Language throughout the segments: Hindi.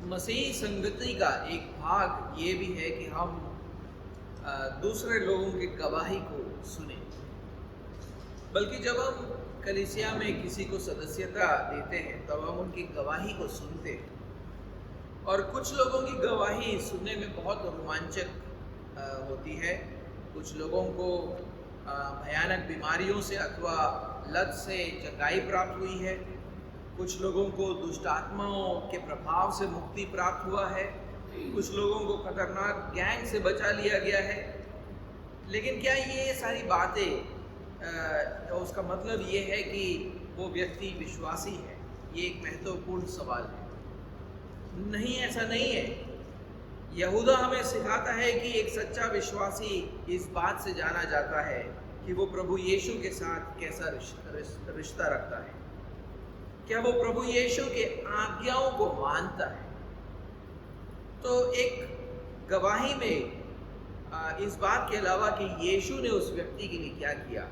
मसीही संगति का एक भाग ये भी है कि हम दूसरे लोगों की गवाही को सुने। बल्कि जब हम कलीसिया में किसी को सदस्यता देते हैं तब हम उनकी गवाही को सुनते हैं, और कुछ लोगों की गवाही सुनने में बहुत रोमांचक होती है। कुछ लोगों को भयानक बीमारियों से अथवा लत से चंगाई प्राप्त हुई है, कुछ लोगों को दुष्ट आत्माओं के प्रभाव से मुक्ति प्राप्त हुआ है, कुछ लोगों को खतरनाक गैंग से बचा लिया गया है। लेकिन क्या ये सारी बातें उसका मतलब ये है कि वो व्यक्ति विश्वासी है? ये एक महत्वपूर्ण सवाल है। नहीं, ऐसा नहीं है। यहूदा हमें सिखाता है कि एक सच्चा विश्वासी इस बात से जाना जाता है कि वो प्रभु यीशु के साथ कैसा रिश्ता रखता है। क्या वो प्रभु यीशु के आज्ञाओं को मानता है? तो एक गवाही में इस बात के अलावा कि यीशु ने उस व्यक्ति के लिए क्या किया,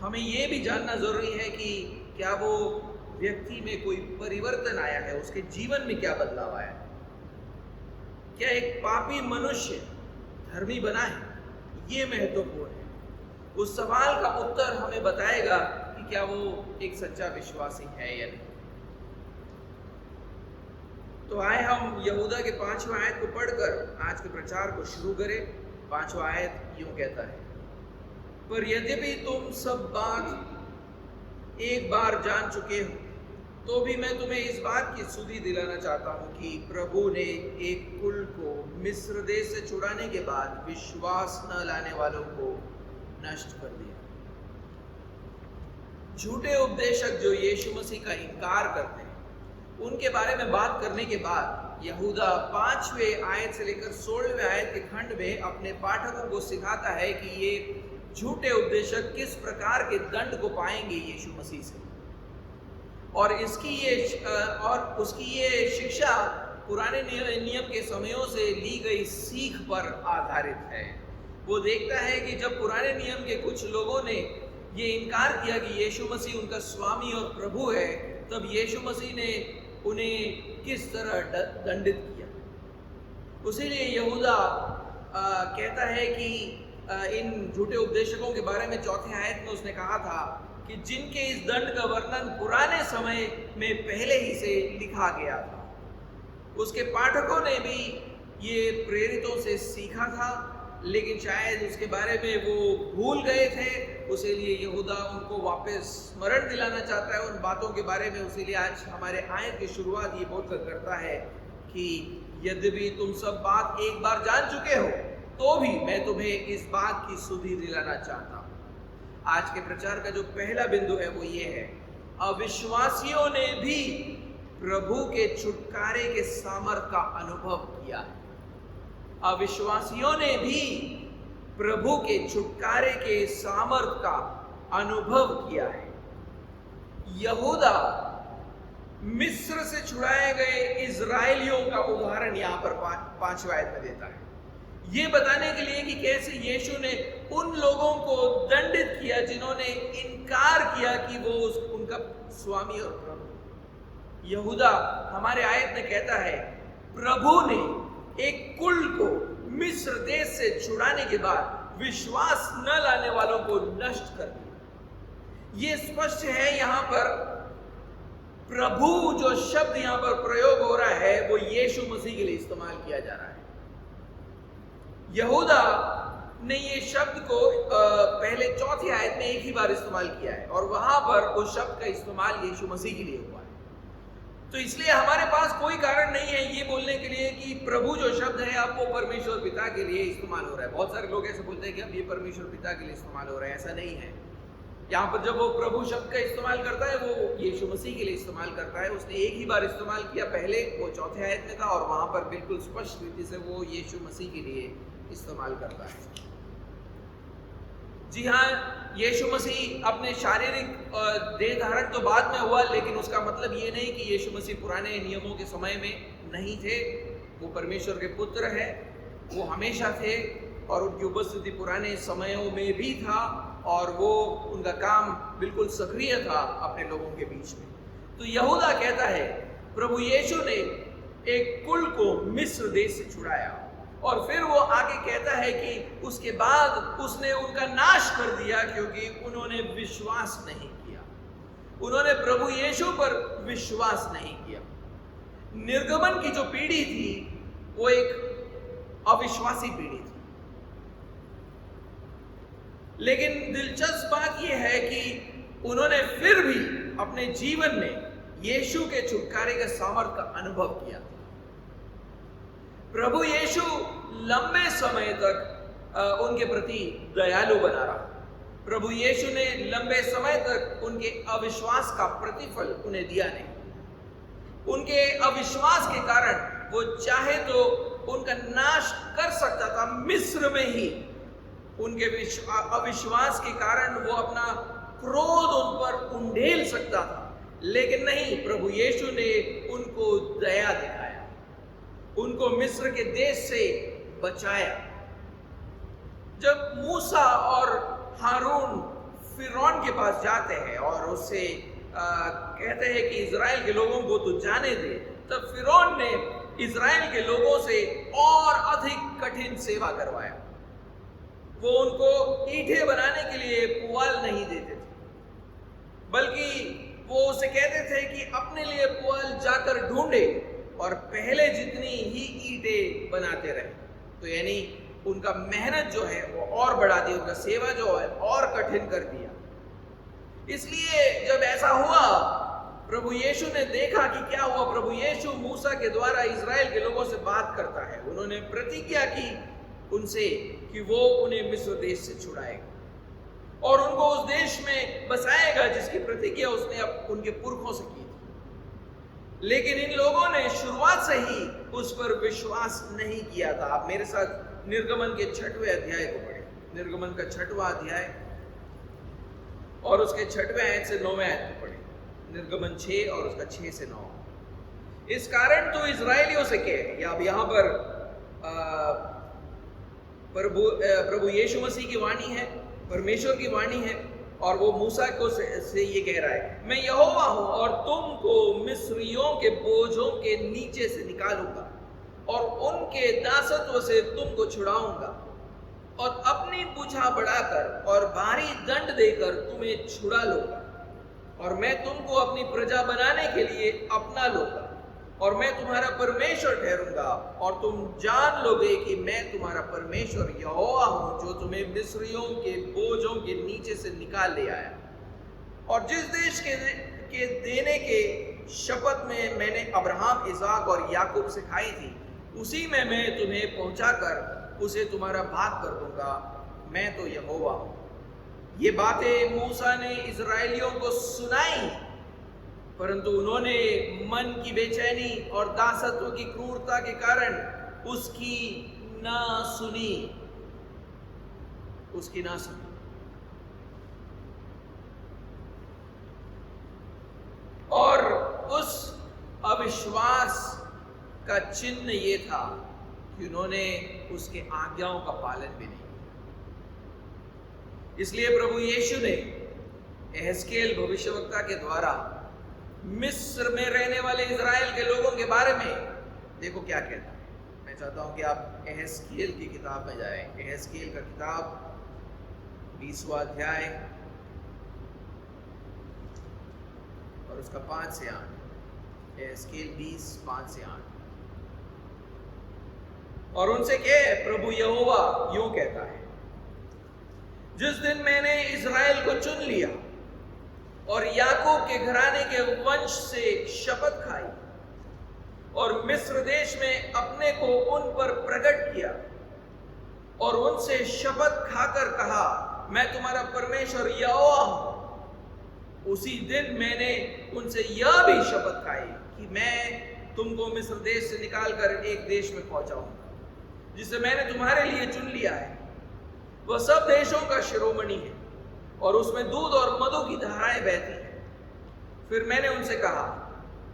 हमें ये भी जानना जरूरी है कि क्या वो व्यक्ति में कोई परिवर्तन आया है, उसके जीवन में क्या बदलाव आया है। क्या एक पापी मनुष्य धर्मी बना है? ये महत्वपूर्ण है। उस सवाल का उत्तर हमें बताएगा कि क्या वो एक सच्चा विश्वासी है या नहीं। तो आए हम यहूदा के 5वां आयत को पढ़कर आज के प्रचार को शुरू करें। 5वां आयत यूं कहता है, पर यद्यपि तुम सब बात एक बार जान चुके हो, तो भी मैं तुम्हें इस बात की सुधि दिलाना चाहता हूं कि प्रभु ने एक कुल को मिस्र देश से छुड़ाने के बाद विश्वास न लाने वालों को नष्ट कर दिया। झूठे उपदेशक जो यीशु मसीह का इनकार करते हैं, उनके बारे में बात करने के बाद यहूदा 5वें आयत से लेकर 16वें आयत के खंड में अपने पाठकों को सिखाता है कि ये झूठे उपदेशक किस प्रकार के दंड को पाएंगे यीशु मसीह से, और उसकी ये शिक्षा पुराने नियम के समयों से ली गई सीख पर आधारित है। वो देखता है कि जब पुराने नियम के कुछ लोगों ने ये इनकार किया कि यीशु मसीह उनका स्वामी और प्रभु है, तब यीशु मसीह ने उन्हें किस तरह दंडित किया। उसीलिए यहूदा कहता है कि इन झूठे उपदेशकों के बारे में 4th आयत में उसने कहा था कि जिनके इस दंड का वर्णन पुराने समय में पहले ही से लिखा गया था। उसके पाठकों ने भी ये प्रेरितों से सीखा था, लेकिन शायद उसके बारे में वो भूल गए थे। उसीलिए यहूदा उनको वापस स्मरण दिलाना चाहता है उन बातों के बारे में। उसीलिए आज हमारे आयत की शुरुआत ये बोलकर करता है कि यद्यपि तुम सब बात एक बार जान चुके हो, तो भी मैं तुम्हें इस बात की सुधि दिलाना चाहता हूं। आज के प्रचार का जो पहला बिंदु है वो ये है, अविश्वासियों ने भी प्रभु के छुटकारे के सामर्थ का अनुभव किया है। अविश्वासियों ने भी प्रभु के छुटकारे के सामर्थ का अनुभव किया है। यहूदा मिस्र से छुड़ाए गए इजरायलियों का उदाहरण यहाँ पर 5वें आयत में देता है, ये बताने के लिए कि कैसे यीशु ने उन लोगों को दंडित किया जिन्होंने इनकार किया कि वो उनका स्वामी और प्रभु। यहूदा हमारे आयत में कहता है, प्रभु ने एक कुल को मिस्र देश से छुड़ाने के बाद विश्वास न लाने वालों को नष्ट कर दिया। ये स्पष्ट है यहाँ पर प्रभु जो शब्द यहाँ पर प्रयोग हो रहा है वो यीशु मसीह के लिए इस्तेमाल किया जा रहा है। यहूदा ने ये शब्द को पहले 4th आयत में एक ही बार इस्तेमाल किया है, और वहां पर उस शब्द का इस्तेमाल यीशु मसीह के लिए हुआ है। तो इसलिए हमारे पास कोई कारण नहीं है ये बोलने के लिए कि प्रभु जो शब्द है अब वो परमेश्वर पिता के लिए इस्तेमाल हो रहा है। बहुत सारे लोग ऐसे बोलते हैं कि अब ये परमेश्वर पिता के लिए इस्तेमाल हो रहा है। ऐसा नहीं है। यहाँ पर जब वो प्रभु शब्द का इस्तेमाल करता है वो यीशु मसीह के लिए इस्तेमाल करता है। उसने एक ही बार इस्तेमाल किया, पहले वो 4th आयत में था, और वहां पर बिल्कुल स्पष्ट रीति से वो यीशु मसीह के लिए इस्तेमाल करता है। जी हाँ, यीशु मसीह अपने शारीरिक देह धारण तो बाद में हुआ, लेकिन उसका मतलब ये नहीं कि यीशु मसीह पुराने नियमों के समय में नहीं थे। वो परमेश्वर के पुत्र हैं, वो हमेशा थे, और उनकी उपस्थिति पुराने समयों में भी था, और वो उनका काम बिल्कुल सक्रिय था अपने लोगों के बीच में। तो यहूदा कहता है प्रभु यीशु ने एक कुल को मिस्र देश से छुड़ाया। और फिर वो आगे कहता है कि उसके बाद उसने उनका नाश कर दिया क्योंकि उन्होंने विश्वास नहीं किया, उन्होंने प्रभु यीशु पर विश्वास नहीं किया। निर्गमन की जो पीढ़ी थी वो एक अविश्वासी पीढ़ी थी। लेकिन दिलचस्प बात यह है कि उन्होंने फिर भी अपने जीवन में यीशु के छुटकारे के सामर्थ का अनुभव किया। प्रभु यीशु लंबे समय तक उनके प्रति दयालु बना रहा। प्रभु यीशु ने लंबे समय तक उनके अविश्वास का प्रतिफल उन्हें दिया नहीं। उनके अविश्वास के कारण वो चाहे तो उनका नाश कर सकता था मिस्र में ही। उनके अविश्वास के कारण वो अपना क्रोध उन पर उंडेल सकता था, लेकिन नहीं, प्रभु यीशु ने उनको दया दिखाया, उनको मिस्र के देश से बचाया। जब मूसा और हारून फिरौन के पास जाते हैं और उससे कहते हैं कि इजराइल के लोगों को तो जाने दे, तब फिरौन ने इजराइल के लोगों से और अधिक कठिन सेवा करवाया। वो उनको ईंटें बनाने के लिए पुआल नहीं देते थे, बल्कि वो उसे कहते थे कि अपने लिए पुआल जाकर ढूंढे और पहले जितनी ही ईंटें बनाते रहे। तो यानी उनका मेहनत जो है वो और बढ़ा दी, उनका सेवा जो है और कठिन कर दिया। इसलिए जब ऐसा हुआ, प्रभु यीशु ने देखा कि क्या हुआ। प्रभु यीशु मूसा के द्वारा इजराइल के लोगों से बात करता है। उन्होंने प्रतिज्ञा की उनसे कि वो उन्हें मिस्र देश से छुड़ाएगा और उनको उस देश में बसाएगा जिसकी प्रतिज्ञा उसने अब उनके पुरखों से की थी। लेकिन इन लोगों ने शुरुआत से ही उस पर विश्वास नहीं किया था। आप मेरे साथ निर्गमन के 6वें अध्याय को पढ़ें। निर्गमन का 6वां अध्याय और उसके 6वें आयत से 9वें आयत को पढ़ें। निर्गमन 6 और उसका 6 से 9। इस कारण तो इजराइलियों से कहे, या अब यहाँ पर प्रभु यीशु मसीह की वाणी है, परमेश्वर की वाणी है, और वो मूसा को से ये कह रहा है, मैं यहोवा हूं और तुमको मिस्रियों के बोझों के नीचे से निकालूंगा और उनके दासत्व से तुमको छुड़ाऊंगा और अपनी भुजा बढ़ाकर और भारी दंड देकर तुम्हें छुड़ा लूंगा और मैं तुमको अपनी प्रजा बनाने के लिए अपना लूंगा और मैं तुम्हारा परमेश्वर ठहरूंगा और तुम जान लोगे कि मैं तुम्हारा परमेश्वर यहोवा हूं जो तुम्हें मिस्रियों के बोझों के नीचे से निकाल ले आया। और जिस देश के देने के शपथ में मैंने अब्राहम, इसहाक और याकूब से खाई थी, उसी में मैं तुम्हें पहुंचाकर उसे तुम्हारा भाग कर दूंगा। मैं तो यहोवा हूं। ये बातें मूसा ने इजराइलियों को सुनाई, परंतु उन्होंने मन की बेचैनी और दासत्व की क्रूरता के कारण उसकी ना सुनी। और उस अविश्वास का चिन्ह ये था कि उन्होंने उसके आज्ञाओं का पालन भी नहीं किया। इसलिए प्रभु यीशु ने यहेजकेल भविष्यवक्ता के द्वारा मिस्र में रहने वाले इजराइल के लोगों के बारे में देखो क्या कहता है। मैं चाहता हूं कि आप यहेजकेल की किताब में जाएं। यहेजकेल का किताब 20वां अध्याय और उसका 5 से 8। यहेजकेल 20, 5 से 8। और उनसे कहे, प्रभु यहोवा यूं कहता है, जिस दिन मैंने इजराइल को चुन लिया और याकूब के घराने के वंश से शपथ खाई और मिस्र देश में अपने को उन पर प्रकट किया और उनसे शपथ खाकर कहा, मैं तुम्हारा परमेश्वर यहोवा हूं, उसी दिन मैंने उनसे यह भी शपथ खाई कि मैं तुमको मिस्र देश से निकालकर एक देश में पहुंचाऊंगा जिसे मैंने तुम्हारे लिए चुन लिया है। वह सब देशों का शिरोमणि है और उसमें दूध और मधु की धाराएं बहती हैं। फिर मैंने उनसे कहा,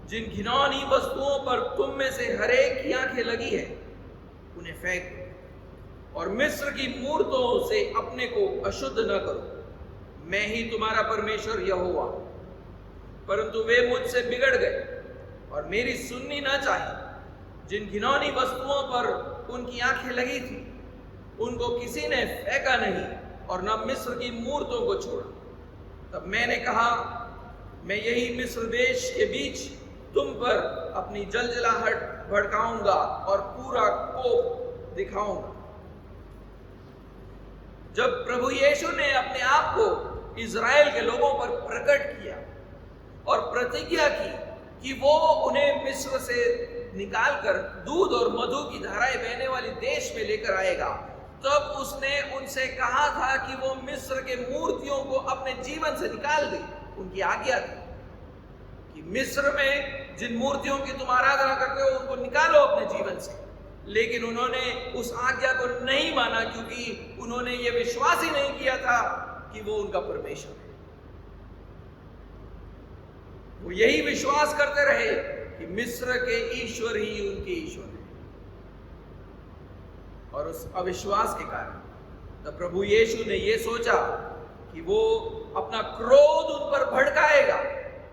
जिन घिनौनी वस्तुओं पर तुम में से हर एक की आंखें लगी है उन्हें फेंक दो और मिस्र की मूर्तों से अपने को अशुद्ध न करो। मैं ही तुम्हारा परमेश्वर यहोवा। परंतु वे मुझसे बिगड़ गए और मेरी सुननी न चाही जिन घिनौनी वस्तुओं पर उनकी आंखें लगी थी, उनको किसी ने फेंका नहीं और न मिस्र की मूर्तों को छोड़ा। तब मैंने कहा, मैं यही मिस्र देश के बीच तुम पर अपनी जलजलाहट भड़काऊंगा और पूरा कोप दिखाऊंगा। जब प्रभु यीशु ने अपने आप को इज़राइल के लोगों पर प्रकट किया और प्रतिज्ञा की कि वो उन्हें मिस्र से निकालकर दूध और मधु की धाराएं बहने वाली देश में लेकर आएगा, तब उसने उनसे कहा था कि वो मिस्र के मूर्तियों को अपने जीवन से निकाल दे। उनकी आज्ञा थी कि मिस्र में जिन मूर्तियों की तुम आराधना करते हो उनको निकालो अपने जीवन से। लेकिन उन्होंने उस आज्ञा को नहीं माना, क्योंकि उन्होंने ये विश्वास ही नहीं किया था कि वो उनका परमेश्वर है। वो यही विश्वास करते रहे कि मिस्र के ईश्वर ही उनके ईश्वर है। और उस अविश्वास के कारण तब प्रभु यीशु ने यह सोचा कि वो अपना क्रोध उन पर भड़काएगा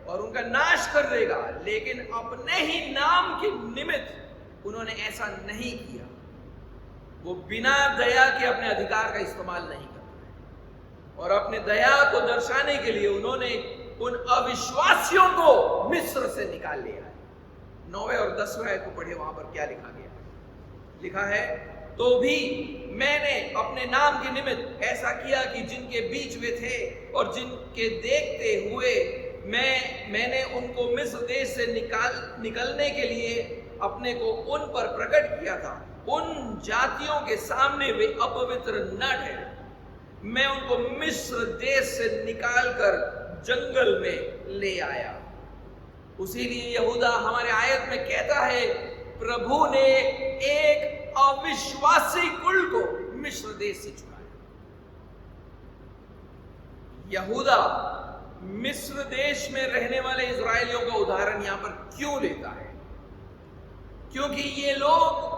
और उनका नाश कर देगा, लेकिन अपने ही नाम के निमित्त उन्होंने ऐसा नहीं किया। वो बिना दया के अपने अधिकार का इस्तेमाल नहीं करते और अपने दया को दर्शाने के लिए उन्होंने उन अविश्वासियों को मिस्र से निकाल लिया है। 9वें और 10वें आयत को पढ़े, वहां पर क्या लिखा गया है? लिखा है, तो भी मैंने अपने नाम के निमित्त ऐसा किया कि जिनके बीच वे थे और जिनके देखते हुए मैंने उनको मिस्र देश से निकलने के लिए अपने को उन पर प्रकट किया था, उन जातियों के सामने वे अपवित्र न ठहरे। मैं उनको मिस्र देश से निकालकर जंगल में ले आया। उसीलिए यहूदा हमारे आयत में कहता है, प्रभु ने एक अविश्वासी कुल को मिस्र देश से छुड़ाया। यहूदा मिस्र देश में रहने वाले इजरायलियों का उदाहरण यहां पर क्यों लेता है? क्योंकि ये लोग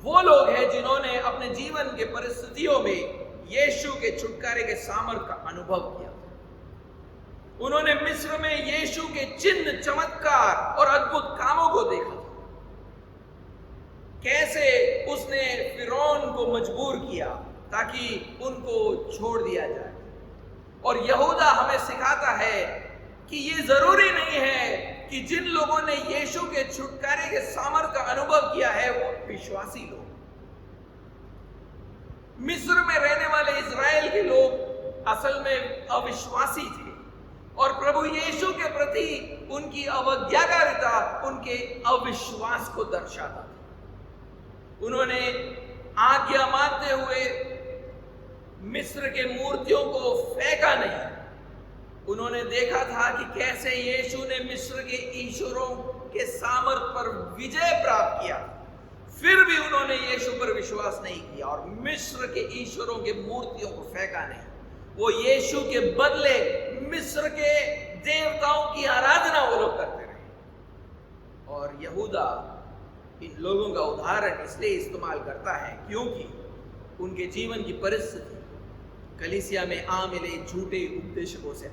वो लोग हैं जिन्होंने अपने जीवन के परिस्थितियों में यीशु के छुटकारे के सामर्थ का अनुभव किया। उन्होंने मिस्र में यीशु के चिन्ह, चमत्कार और अद्भुत कामों को देखा था। कैसे उसने फिरौन को मजबूर किया ताकि उनको छोड़ दिया जाए। और यहूदा हमें सिखाता है कि ये जरूरी नहीं है कि जिन लोगों ने यीशु के छुटकारे के सामर्थ का अनुभव किया है वो विश्वासी लोग। मिस्र में रहने वाले इजराइल के लोग असल में अविश्वासी थे और प्रभु यीशु के प्रति उनकी अवज्ञाकारिता उनके अविश्वास को दर्शाता था। उन्होंने आज्ञा मानते हुए मिस्र के मूर्तियों को फेंका नहीं। उन्होंने देखा था कि कैसे यीशु ने मिस्र के ईश्वरों के सामर्थ पर विजय प्राप्त किया, फिर भी उन्होंने यीशु पर विश्वास नहीं किया और मिस्र के ईश्वरों के मूर्तियों को फेंका नहीं। वो यीशु के बदले मिस्र के देवताओं की आराधना वो लोग करते रहे। और यहूदा इन लोगों का उदाहरण इसलिए इस्तेमाल करता है क्योंकि उनके जीवन की परिस्थिति कलीसिया में आ मिले झूठे उपदेशकों से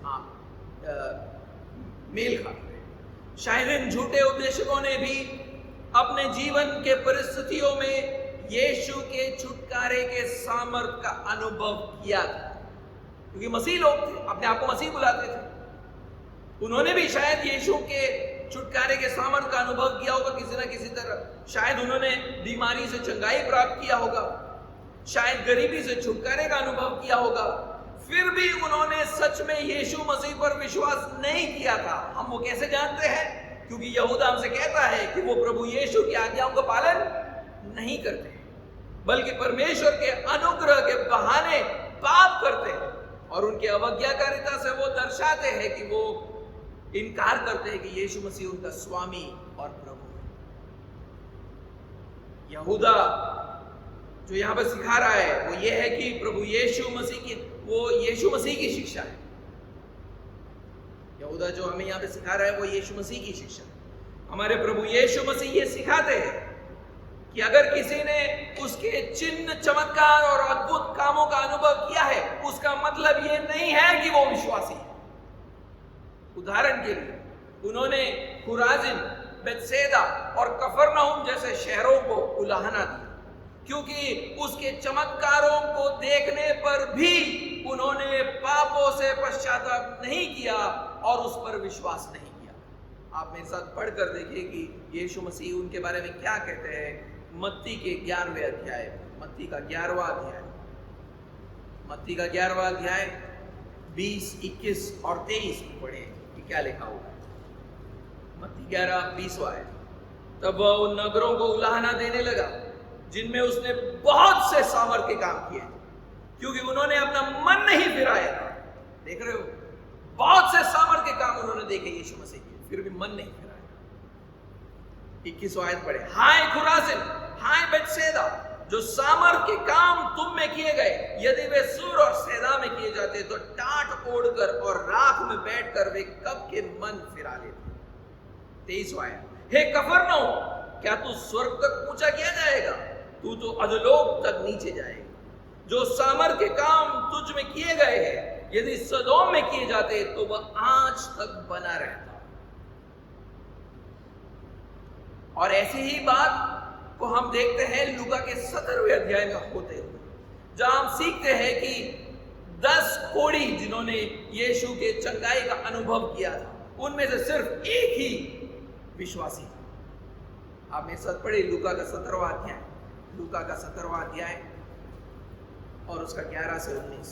मेल खाते हैं। शायद इन झूठे उपदेशकों ने भी अपने जीवन के परिस्थितियों में यीशु के छुटकारे के सामर्थ का अनुभव किया था, क्योंकि मसीह लोग थे, अपने आप को मसीह बुलाते थे। उन्होंने भी शायद यीशु के छुटकारे के सामर्थ का अनुभव किया होगा किसी न किसी तरह। शायद उन्होंने बीमारी से चंगाई प्राप्त किया होगा, शायद गरीबी से छुटकारे का अनुभव किया होगा, फिर भी उन्होंने सच में यीशु मसीह पर विश्वास नहीं किया था। हम वो कैसे जानते हैं? क्योंकि यहूदा हमसे कहता है कि वो प्रभु यीशु की आज्ञाओं का पालन नहीं करते, बल्कि परमेश्वर के अनुग्रह के बहाने पाप करते हैं और उनके अवज्ञाकारिता से वो दर्शाते हैं कि वो इनकार करते हैं कि यीशु मसीह उनका स्वामी और प्रभु है। यहूदा जो यहां पर सिखा रहा है वो ये है कि प्रभु यीशु मसीह की शिक्षा है। यहूदा जो हमें यहां पे सिखा रहा है वो यीशु मसीह की शिक्षा है। हमारे प्रभु यीशु मसीह ये सिखाते हैं कि अगर किसी ने उसके चिन्ह, चमत्कार और अद्भुत कामों का अनुभव किया है, उसका मतलब ये नहीं है कि वो विश्वासी है। उदाहरण के लिए उन्होंने खुराजिन बेतसैदा और कफरनहूम जैसे शहरों को उलाहना दिया, क्योंकि उसके चमत्कारों को देखने पर भी उन्होंने पापों से पश्चाताप नहीं किया और उस पर विश्वास नहीं किया। आप मेरे साथ पढ़कर देखिए कि यीशु मसीह उनके बारे में क्या कहते हैं। मत्ती के 11वें अध्याय, मत्ती का 11वां अध्याय, मत्ती का 11वां अध्याय 20, 21 और 23 में पढ़े कि क्या लिखा हुआ है। मत्ती 11:20 है। तब वह उन नगरों को उलाहना देने लगा जिनमें उसने बहुत से सामर्थ के काम किए, क्योंकि उन्होंने अपना मन नहीं फिराया था। देख रहे हो, बहुत से सामर्थ के काम उन्होंने देखे यीशु मसीह के, फिर भी मन नहीं फिराया। 21 आयत पढ़े। हाय खुराजिन, हाय बेतसैदा, जो सामर्थ के काम तुम में किए गए, यदि वे सूर और सैदा में किए जाते तो टाट ओढ़कर और राख में बैठकर वे कब के मन फिरा लेते। 23 आयत। हे कफरनहूम, क्या तू स्वर्ग तक ऊंचा किया जाएगा? तू तो अधोलोक तक नीचे जाएगा। जो सामर्थ के काम तुझ में किए गए हैं, यदि सदोम में किए जाते तो वह आज तक बना रहता। और ऐसी ही बात को हम देखते हैं लूका के 17वें अध्याय में होते हुए, जहां हम सीखते हैं कि 10 कोढ़ी जिन्होंने यीशु के चंगाई का अनुभव किया था, उनमें से सिर्फ एक ही विश्वासी था। आप मेरे साथ पढ़े लूका का 17वां अध्याय, लूका का 17वां अध्याय और उसका 11 से 19।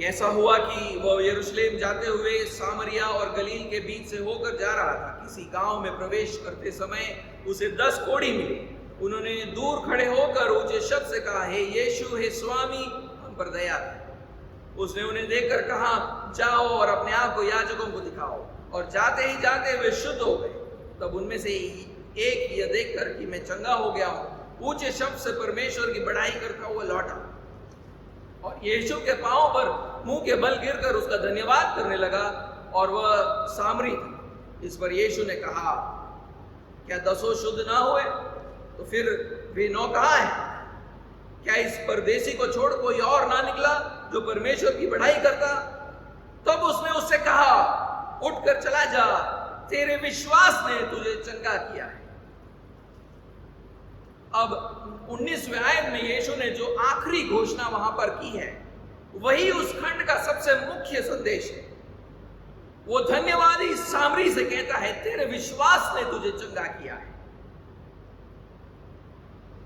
ऐसा हुआ कि वह यरूशलेम जाते हुए सामरिया और गलील के बीच से होकर जा रहा था। किसी गांव में प्रवेश करते समय उसे 10 कोढ़ी मिले। उन्होंने दूर खड़े होकर ऊंचे शब्द से कहा, हे यीशु, हे स्वामी, हम पर दया कर। उसने उन्हें देखकर कहा, जाओ और अपने आप को याजकों को दिखाओ। और जाते ही जाते वे शुद्ध हो गए। तब उनमें से एक यह देखकर कि मैं चंगा हो गया हूं, ऊंचे शब्द से परमेश्वर की बड़ाई करता हुआ लौटा और यीशु के पांव पर मुंह के बल गिरकर उसका धन्यवाद करने लगा। और वह सामरी था। इस पर यीशु ने कहा, क्या 10 शुद्ध ना हुए? तो फिर वे 9 कहाँ हैं? क्या इस परदेसी को छोड़ कोई और ना निकला जो परमेश्वर की बड़ाई करता? तब उसने उससे कहा, उठकर चला जा, तेरे विश्वास ने तुझे चंगा किया है। अब 19वें आयत में यीशु ने जो आखिरी घोषणा वहां पर की है, वही उस खंड का सबसे मुख्य संदेश है। वो धन्यवादी सामरी से कहता है, तेरे विश्वास ने तुझे चंगा किया है।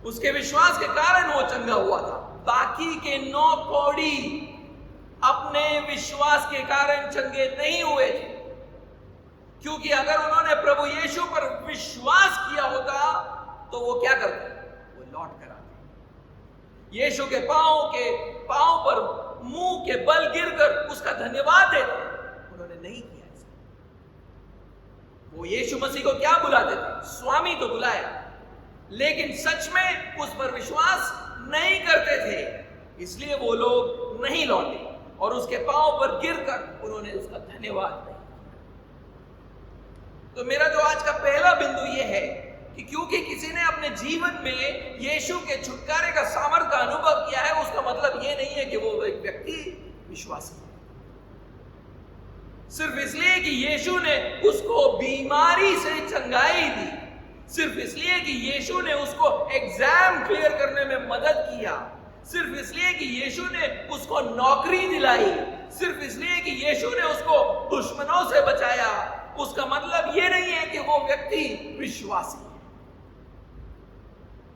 उसके विश्वास के कारण वो चंगा हुआ था। बाकी के 9 कोढ़ी अपने विश्वास के कारण चंगे नहीं हुए थे, क्योंकि अगर उन्होंने प्रभु यीशु पर विश्वास किया होता तो वो क्या करते? वो लौट कर आते, यीशु के पांव पर मुंह के बल गिरकर उसका धन्यवाद देते। उन्होंने नहीं किया ऐसा। वो यीशु मसीह को क्या बुलाते थे? स्वामी तो बुलाया, लेकिन सच में उस पर विश्वास नहीं करते थे। इसलिए वो लोग नहीं लौटे और उसके पांव पर गिरकर उन्होंने उसका धन्यवाद नहीं। तो मेरा जो आज का पहला बिंदु यह है कि क्योंकि किसी ने अपने जीवन में यीशु के छुटकारे का सामर्थ का अनुभव किया है, उसका मतलब यह नहीं है कि वो एक व्यक्ति विश्वासी है। सिर्फ इसलिए कि यीशु ने उसको बीमारी से चंगाई दी, सिर्फ इसलिए कि यीशु ने उसको एग्जाम क्लियर करने में मदद किया, सिर्फ इसलिए कि यीशु ने उसको नौकरी दिलाई, सिर्फ इसलिए कि यीशु ने उसको दुश्मनों से बचाया, उसका मतलब यह नहीं है कि वो व्यक्ति विश्वासी है।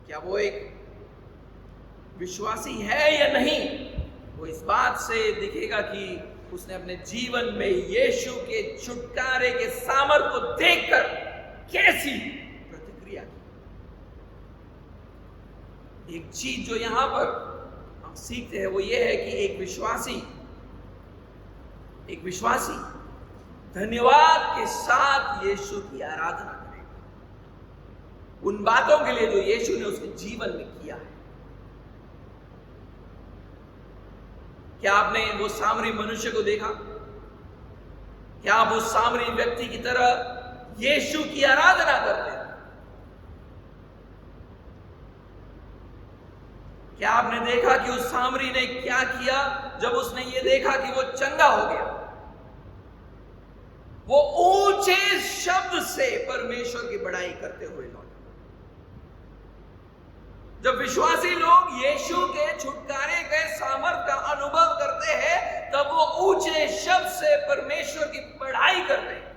क्या वो एक विश्वासी है या नहीं, वो इस बात से दिखेगा कि उसने अपने जीवन में यीशु के छुटकारे के सामर्थ को देखकर कैसी प्रतिक्रिया की। एक चीज जो यहां पर हम सीखते हैं वो ये है कि एक विश्वासी धन्यवाद के साथ यीशु की आराधना करेगा, उन बातों के लिए जो यीशु ने उसके जीवन में किया है। क्या आपने वो सामरी मनुष्य को देखा? क्या आप उस सामरी व्यक्ति की तरह यीशु की आराधना करते हैं? क्या आपने देखा कि उस सामरी ने क्या किया जब उसने ये देखा कि वो चंगा हो गया? वो ऊंचे शब्द से परमेश्वर की बड़ाई करते हुए लौटे। जब विश्वासी लोग यीशु के छुटकारे के सामर्थ का अनुभव करते हैं, तब वो ऊंचे शब्द से परमेश्वर की बड़ाई करते हैं।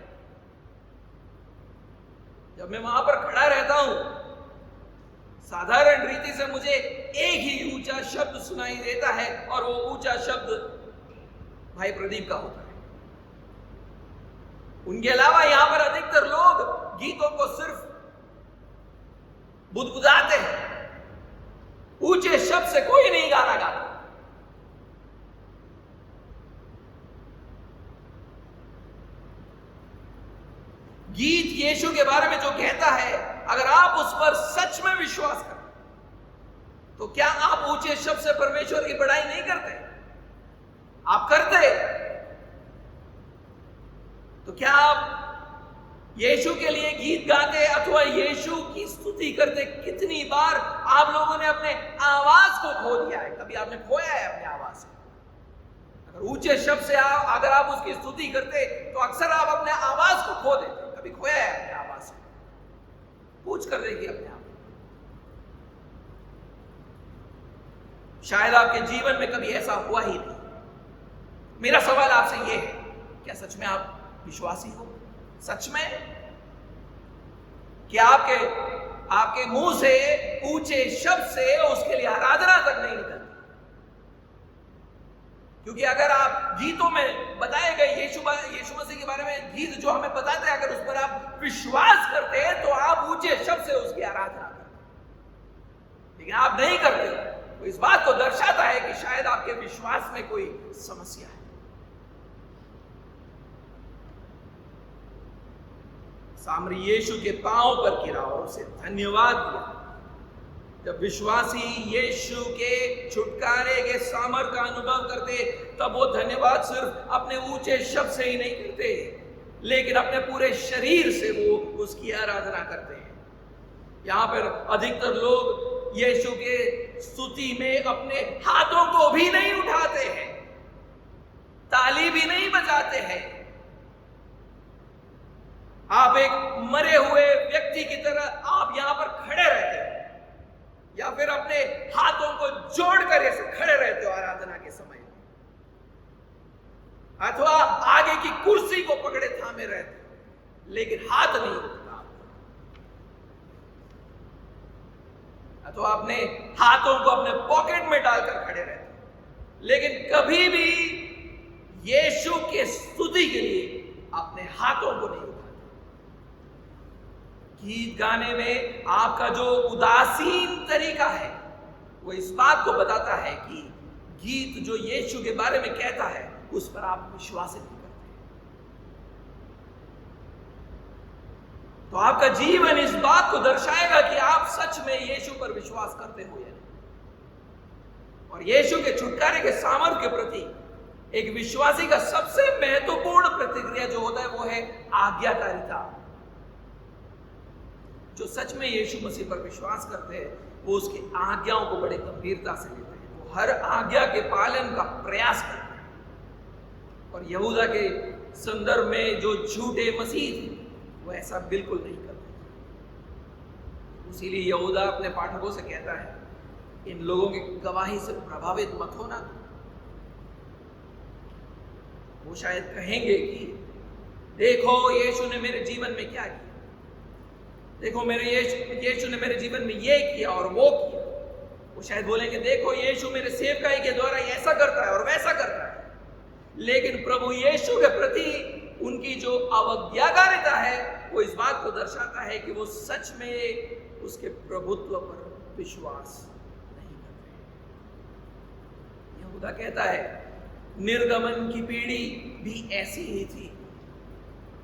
जब मैं वहां पर खड़ा रहता हूं, साधारण रीति से मुझे एक ही ऊंचा शब्द सुनाई देता है, और वो ऊंचा शब्द भाई प्रदीप का होता है। उनके अलावा यहां पर अधिकतर लोग गीतों को सिर्फ बुदबुदाते हैं, ऊंचे शब्द से कोई नहीं गाना गाता। गीत यीशु के बारे में जो कहता है, अगर आप उस पर सच में विश्वास करें, तो क्या आप ऊंचे शब्द से परमेश्वर की बड़ाई नहीं करते? आप करते। तो क्या आप यीशु के लिए गीत गाते अथवा यीशु की स्तुति करते? कितनी बार आप लोगों ने अपने आवाज को खो दिया है? कभी आपने खोया है अपने आवाज को? अगर ऊंचे शब्द से अगर आप उसकी स्तुति करते, तो अक्सर आप अपने आवाज को खो देते। कभी खोया है अपने आवाज को? पूछ कर देखिए अपने आप। शायद आपके जीवन में कभी ऐसा हुआ ही नहीं। मेरा सवाल आपसे यह है, क्या सच में आप विश्वासी हो? सच में क्या आपके मुंह से ऊंचे शब्द से उसके लिए आराधना तक नहीं निकलती? क्योंकि अगर आप गीतों में बताए गए यीशु मसीह के बारे में गीत जो हमें बताते हैं, अगर उस पर आप विश्वास करते हैं, तो आप ऊंचे शब्द से उसकी आराधना करते। लेकिन आप नहीं करते, तो इस बात को दर्शाता है कि शायद आपके विश्वास में कोई समस्या है। सामरी यीशु के पांव पर गिरा और उसे धन्यवाद दिया। जब विश्वासी यीशु के छुटकारे के सामर्थ का अनुभव करते, तब वो धन्यवाद सिर्फ अपने ऊंचे शब्द से ही नहीं करते, लेकिन अपने पूरे शरीर से वो उसकी आराधना करते हैं। यहां पर अधिकतर लोग यीशु के स्तुति में अपने हाथों को भी नहीं उठाते हैं, ताली भी नहीं बजाते हैं। आप एक मरे हुए व्यक्ति की तरह आप यहां पर खड़े रहते हो, या फिर अपने हाथों को जोड़कर ऐसे खड़े रहते हो आराधना के समय में, अथवा आगे की कुर्सी को पकड़े थामे रहते हो, लेकिन हाथ नहीं उठता, अथवा अपने हाथों को अपने पॉकेट में डालकर खड़े रहते हो, लेकिन कभी भी यीशु के स्तुति के लिए अपने हाथों को नहीं उठाते। गीत गाने में आपका जो उदासीन तरीका है, वो इस बात को बताता है कि गीत जो यीशु के बारे में कहता है, उस पर आप विश्वास नहीं करते। तो आपका जीवन इस बात को दर्शाएगा कि आप सच में यीशु पर विश्वास करते हो या नहीं। और यीशु के छुटकारे के सामर्थ के प्रति एक विश्वासी का सबसे महत्वपूर्ण प्रतिक्रिया जो होता है, वो है आज्ञाकारिता। जो सच में यीशु मसीह पर विश्वास करते हैं, वो उसकी आज्ञाओं को बड़े गंभीरता से लेते हैं। वो हर आज्ञा के पालन का प्रयास करते हैं। और यहूदा के संदर्भ में जो झूठे मसीह थे, वो ऐसा बिल्कुल नहीं करते। इसीलिए यहूदा अपने पाठकों से कहता है, इन लोगों की गवाही से प्रभावित मत होना। वो शायद कहेंगे कि देखो यीशु ने मेरे जीवन में क्या किया, देखो मेरे यीशु ने मेरे जीवन में ये किया और वो किया। वो शायद बोलेंगे देखो यीशु मेरे सेवकाई के द्वारा ऐसा करता है और वैसा करता है। लेकिन प्रभु यीशु के प्रति उनकी जो अवज्ञाकारिता है, वो इस बात को दर्शाता है कि वो सच में उसके प्रभुत्व पर विश्वास नहीं करते। यहूदा कहता है, निर्गमन की पीढ़ी भी ऐसी ही थी।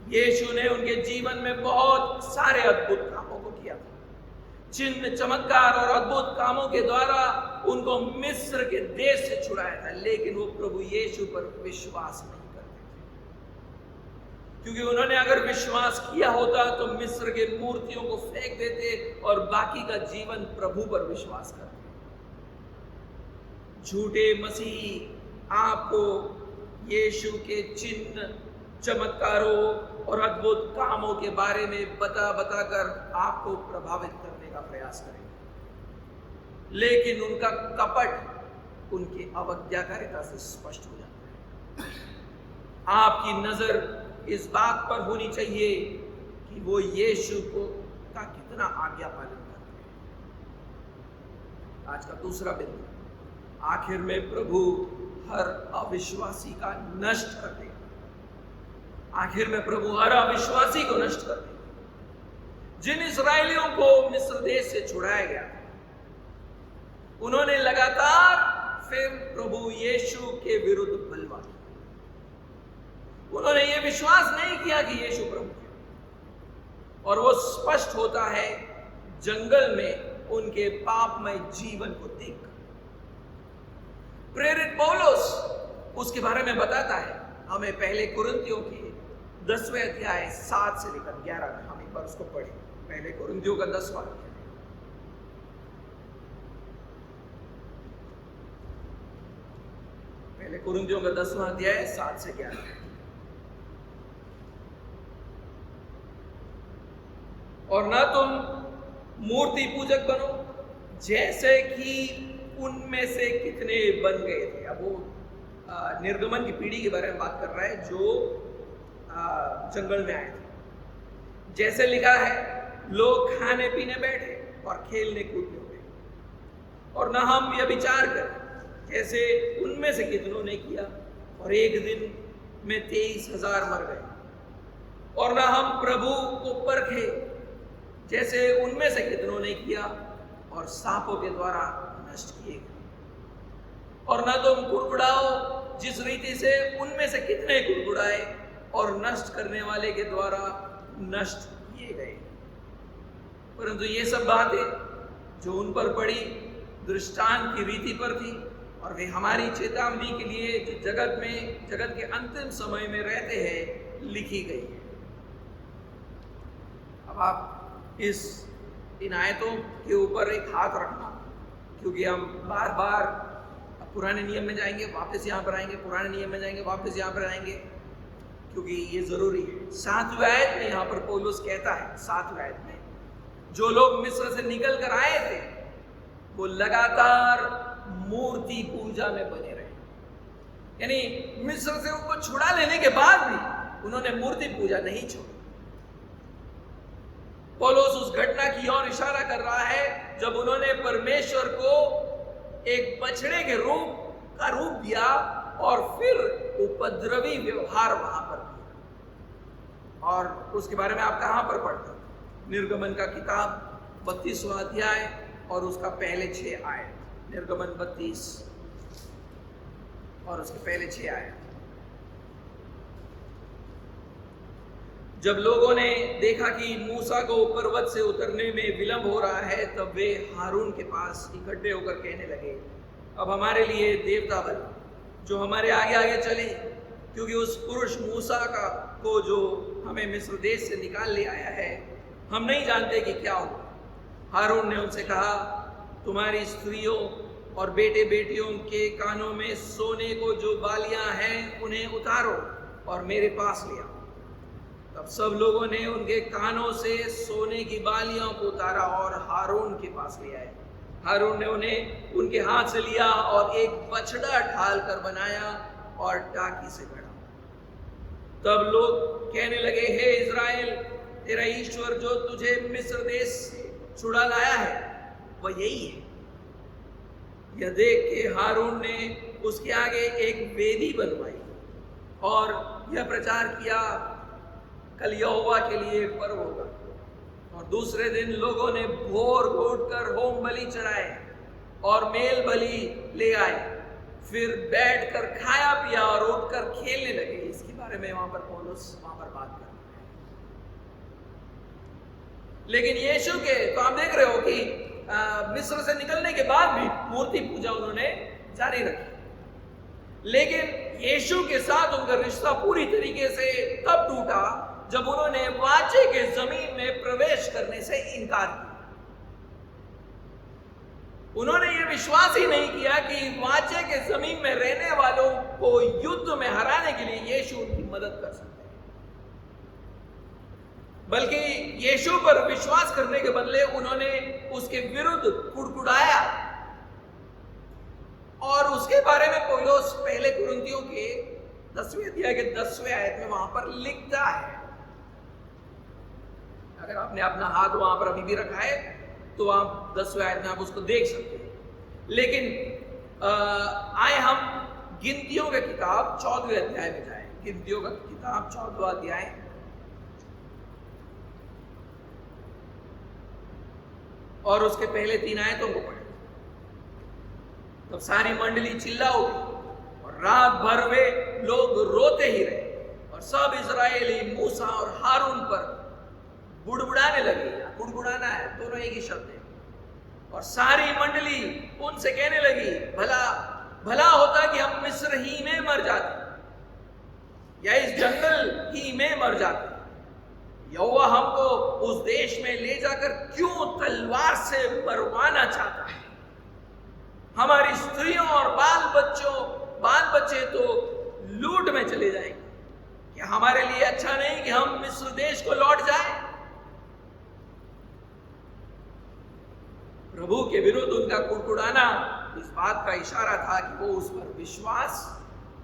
यीशु ने उनके जीवन में बहुत सारे अद्भुत कामों को किया था, चिन्ह चमत्कार और अद्भुत कामों के द्वारा उनको मिस्र के देश से छुड़ाया था। लेकिन वो प्रभु यीशु पर विश्वास नहीं करते थे, क्योंकि उन्होंने अगर विश्वास किया होता तो मिस्र के मूर्तियों को फेंक देते और बाकी का जीवन प्रभु पर विश्वास करते। झूठे मसीह आपको यीशु के चिन्ह चमत्कारों और अद्भुत कामों के बारे में बता कर आपको प्रभावित करने का प्रयास करेंगे, लेकिन उनका कपट उनकी अवज्ञाकारिता से स्पष्ट हो जाता है। आपकी नजर इस बात पर होनी चाहिए कि वो यीशु का कितना आज्ञा पालन करते हैं। आज का दूसरा बिंदु, आखिर में प्रभु हर अविश्वासी का नष्ट कर देगा। आखिर में प्रभु हर अविश्वासी को नष्ट कर देगा। जिन इस्राएलियों को मिस्र देश से छुड़ाया गया, उन्होंने लगातार फिर प्रभु यीशु के विरुद्ध बलवा किया। उन्होंने यह विश्वास नहीं किया कि यीशु प्रभु है, और वो स्पष्ट होता है जंगल में उनके पापमय जीवन को देखकर। प्रेरित पौलुस उसके बारे में बताता है हमें। पहले कुरिन्थियों के 10वें अध्याय 7 से लेकर 11 में हम एक बार उसको पढ़ें। पहले कुरिन्थियों का 10वां अध्याय, पहले कुरिन्थियों का 10वां अध्याय 7 से 11। और ना तुम मूर्ति पूजक बनो जैसे कि उनमें से कितने बन गए थे। अब वो निर्गमन की पीढ़ी के बारे में बात कर रहा है जो जंगल में आए थे। जैसे लिखा है, लोग खाने पीने बैठे और खेलने कूदने हुए, और ना हम यह विचार करें जैसे उनमें से कितनों ने किया, और एक दिन में 23,000 मर गए। और ना हम प्रभु को परखे जैसे उनमें से कितनों ने किया और सांपों के द्वारा नष्ट किए गए। और ना तुम कुड़कुड़ाओ जिस रीति से उनमें से कितने कुड़कुड़ाए और नष्ट करने वाले के द्वारा नष्ट किए गए। परंतु ये सब बातें जो उन पर पड़ी दृष्टांत की रीति पर थी, और वे हमारी चेतावनी के लिए जो जगत के अंतिम समय में रहते हैं लिखी गई है। अब आप इन आयतों के ऊपर एक हाथ रखना, क्योंकि हम बार बार पुराने नियम में जाएंगे, वापस यहाँ पर आएंगे, पुराने नियम में जाएंगे, वापस यहाँ पर आएंगे, क्योंकि ये जरूरी है। 7वें आयत में यहाँ पर पौलुस कहता है, 7वें आयत में, जो लोग मिस्र से निकल कर आए थे वो लगातार मूर्ति पूजा में बने रहे। यानी मिस्र से उनको छुड़ा लेने के बाद भी उन्होंने मूर्ति पूजा नहीं छोड़ी। पौलुस उस घटना की ओर इशारा कर रहा है जब उन्होंने परमेश्वर को एक बछड़े के रूप दिया और फिर उपद्रवी व्यवहार वहां पर किया। और उसके बारे में आप कहां पर पढ़ते हैं? निर्गमन का किताब 32वां अध्याय और उसका पहले 6 आयत। निर्गमन 32 और उसके पहले 6 आयत। जब लोगों ने देखा कि मूसा को पर्वत से उतरने में विलंब हो रहा है, तब वे हारून के पास इकट्ठे होकर कहने लगे, अब हमारे लिए देवता बन जो हमारे आगे आगे चले, क्योंकि उस पुरुष मूसा को जो हमें मिस्र देश से निकाल ले आया है, हम नहीं जानते कि क्या होगा। हारून ने उनसे कहा, तुम्हारी स्त्रियों और बेटे बेटियों के कानों में सोने को जो बालियां हैं उन्हें उतारो और मेरे पास ले आओ। तब सब लोगों ने उनके कानों से सोने की बालियों को उतारा और हारून के पास ले आए। हारून ने उन्हें उनके हाथ से लिया और एक बछड़ा ढाल कर बनाया और टाकी से गढ़ा। तब लोग कहने लगे, हे इज़राइल, तेरा ईश्वर जो तुझे मिस्र देश से छुड़ा लाया है वह यही है। यह देख के हारून ने उसके आगे एक वेदी बनवाई और यह प्रचार किया, कल यहोवा के लिए पर्व होगा। और दूसरे दिन लोगों ने भोर उठकर होम बलि चढ़ाए और मेल बलि ले आए, फिर बैठकर खाया पिया और उठकर खेलने लगे। इसके बारे में वहां पर पौलुस बात कर रहा है। लेकिन यीशु के तो आप देख रहे हो कि मिस्र से निकलने के बाद भी मूर्ति पूजा उन्होंने जारी रखी। लेकिन यीशु के साथ उनका रिश्ता पूरी तरीके से तब टूटा जब उन्होंने वाचे के जमीन में प्रवेश करने से इनकार किया। उन्होंने ये विश्वास ही नहीं किया कि वाचे के जमीन में रहने वालों को युद्ध में हराने के लिए यीशु उनकी मदद कर सकते हैं। बल्कि यीशु पर विश्वास करने के बदले उन्होंने उसके विरुद्ध कुड़कुड़ाया। और उसके बारे में पौलुस पहले कुरिन्थियों के 10वें अध्याय के 10वें आयत में वहां पर लिखता है। अगर आपने अपना हाथ वहां पर अभी भी रखा है तो आप 10वें आयत में आप उसको देख सकते हैं। लेकिन आए हम गिनतियों की किताब 14वें अध्याय में जाए। गिनतियों का किताब 14वां अध्याय और उसके पहले 3 आयतों को पढ़े। तब सारी मंडली चिल्ला उठी और रात भर वे लोग रोते ही रहे और सब इजरायली मूसा और हारून पर बुड़बुड़ाने लगे। बुड़बुड़ाना है, दोनों एक ही शब्द है। और सारी मंडली उनसे कहने लगी, भला भला होता कि हम मिस्र ही में मर जाते या इस जंगल ही में मर जाते। यहोवा हमको उस देश में ले जाकर क्यों तलवार से मरवाना चाहता है? हमारी स्त्रियों और बाल बच्चे तो लूट में चले जाएंगे। क्या हमारे लिए अच्छा नहीं कि हम मिस्र देश को लौट जाएं? प्रभु के विरुद्ध उनका कुड़कुड़ाना इस बात का इशारा था कि वो उस पर विश्वास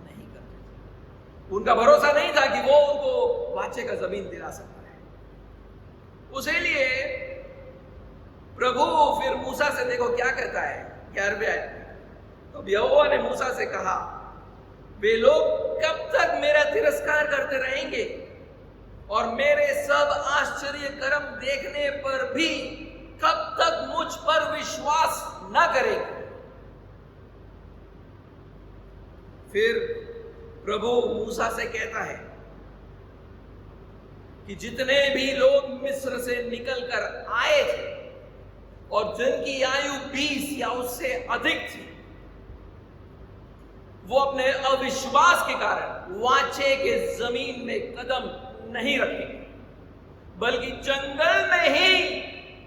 नहीं करते थे। उनका भरोसा नहीं था कि वो उनको वाचे का जमीन दिला सकता है। उसे लिए प्रभु फिर मूसा से देखो क्या कहता है 11वें आयत में। तो यहोवा ने मूसा से कहा, वे लोग कब तक मेरा तिरस्कार करते रहेंगे और मेरे सब आश्चर्य कर्म देखने पर भी कब तक मुझ पर विश्वास न करेंगे? फिर प्रभु मूसा से कहता है कि जितने भी लोग मिस्र से निकलकर आए थे और जिनकी आयु 20 या उससे अधिक थी, वो अपने अविश्वास के कारण वाचे के जमीन में कदम नहीं रखेंगे, बल्कि जंगल में ही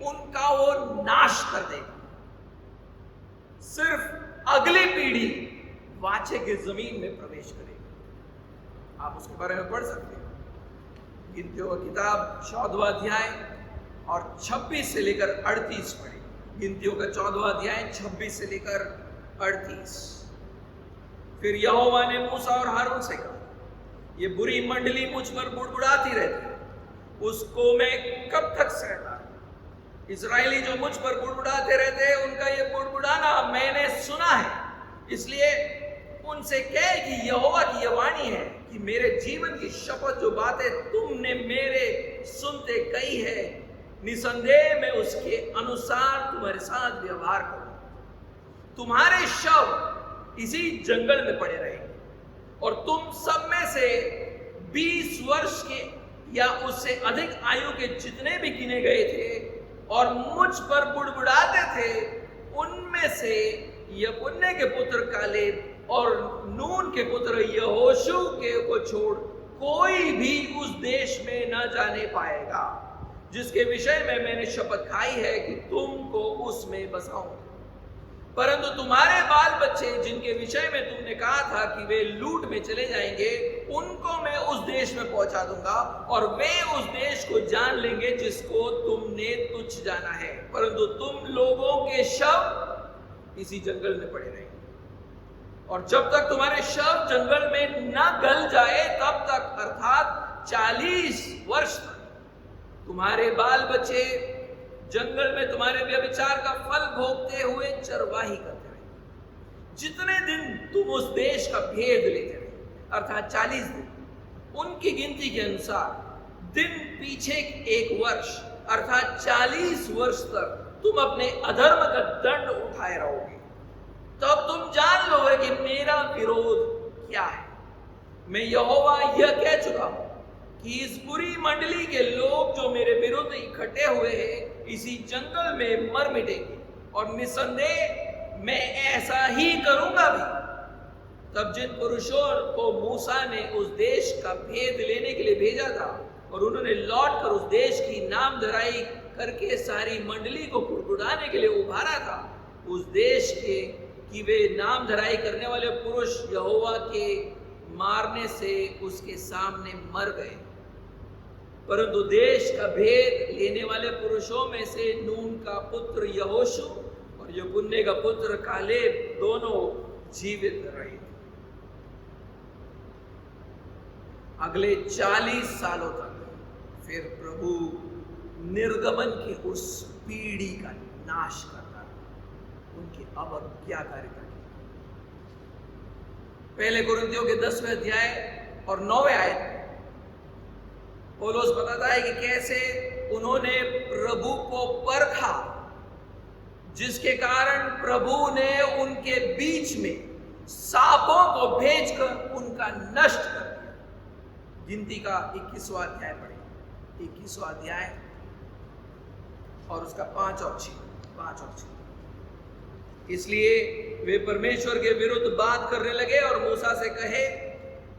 उनका वो नाश कर देगा। सिर्फ अगली पीढ़ी वाचे के जमीन में प्रवेश करेगी। आप उसके बारे में पढ़ सकते हैं। गिनतियों की किताब 14वां अध्याय और 26 से लेकर 38 पढ़े। गिनतियों का 14वां अध्याय 26 से लेकर 38। फिर यहोवा ने मूसा और हारून से कहा, ये बुरी मंडली मुझ पर बुड़बुड़ाती रहती है, उसको मैं कब तक सहता? इजरायली जो मुझ पर बुड़बुड़ाते रहते हैं, उनका ये बुड़बुड़ाना मैंने सुना है। इसलिए उनसे कह कि यहोवा की यह वाणी है कि मेरे जीवन की शपथ जो बातें तुमने मेरे सुनते कही है, निसंदेह मैं उसके अनुसार तुम्हारे साथ व्यवहार करूं। तुम्हारे शव इसी जंगल में पड़े रहेंगे और तुम सब में से 20 वर्ष के या उससे अधिक आयु के जितने भी गिने गए थे और मुझ पर बुड़बुड़ाते थे, उनमें से यपुन्ने के पुत्र कालेब और नून के पुत्र यहोशू के को छोड़ कोई भी उस देश में न जाने पाएगा, जिसके विषय में मैंने शपथ खाई है कि तुमको उसमें बसाऊं। परंतु तुम्हारे बाल बच्चे जिनके विषय में तुमने कहा था कि वे लूट में चले जाएंगे, उनको मैं उस देश में पहुंचा दूंगा और वे उस देश को जान लेंगे जिसको तुमने तुच्छ जाना है। परंतु तुम लोगों के शव इसी जंगल में पड़े रहेंगे और जब तक तुम्हारे शव जंगल में न गल जाए तब तक, अर्थात 40 वर्ष तक तुम्हारे बाल बच्चे जंगल में तुम्हारे व्यभिचार का फल भोगते हुए चरवाही करते रहे। जितने दिन तुम उस देश का भेद लेते रहे, अर्थात 40 दिन, उनकी गिनती के अनुसार दिन पीछे 1 वर्ष, अर्थात 40 वर्ष तक तुम अपने अधर्म का दंड उठाए रहोगे। तब तुम जान लोगे कि मेरा विरोध क्या है। मैं यहोवा यह कह चुका हूं कि इस बुरी मंडली के लोग जो मेरे विरुद्ध इकट्ठे हुए हैं, इसी जंगल में मर मिटेंगे और निसंदेह मैं ऐसा ही करूंगा भी। तब जिन पुरुषों को मूसा ने उस देश का भेद लेने के लिए भेजा था और उन्होंने लौट कर उस देश की नामधराई करके सारी मंडली को कुड़कुड़ाने के लिए उभारा था, उस देश के कि वे नामधराई करने वाले पुरुष यहोवा के मारने से उसके सामने मर गए। परंतु देश का भेद लेने वाले पुरुषों में से नून का पुत्र यहोशू और यपुन्ने का पुत्र कालेब दोनों जीवित रहे। अगले 40 सालों तक फिर प्रभु निर्गमन की उस पीढ़ी का नाश करता रहा, उनकी अवज्ञाकारिता की। पहले कुरिन्थियों के 10वें अध्याय और 9वें आयत पौलुस बताता है कि कैसे उन्होंने प्रभु को परखा, जिसके कारण प्रभु ने उनके बीच में सांपों को भेजकर उनका नष्ट कर दिया। गिनती का 21वां अध्याय पढ़े, 21वां अध्याय और उसका 5 और 6। इसलिए वे परमेश्वर के विरुद्ध बात करने लगे और मूसा से कहे,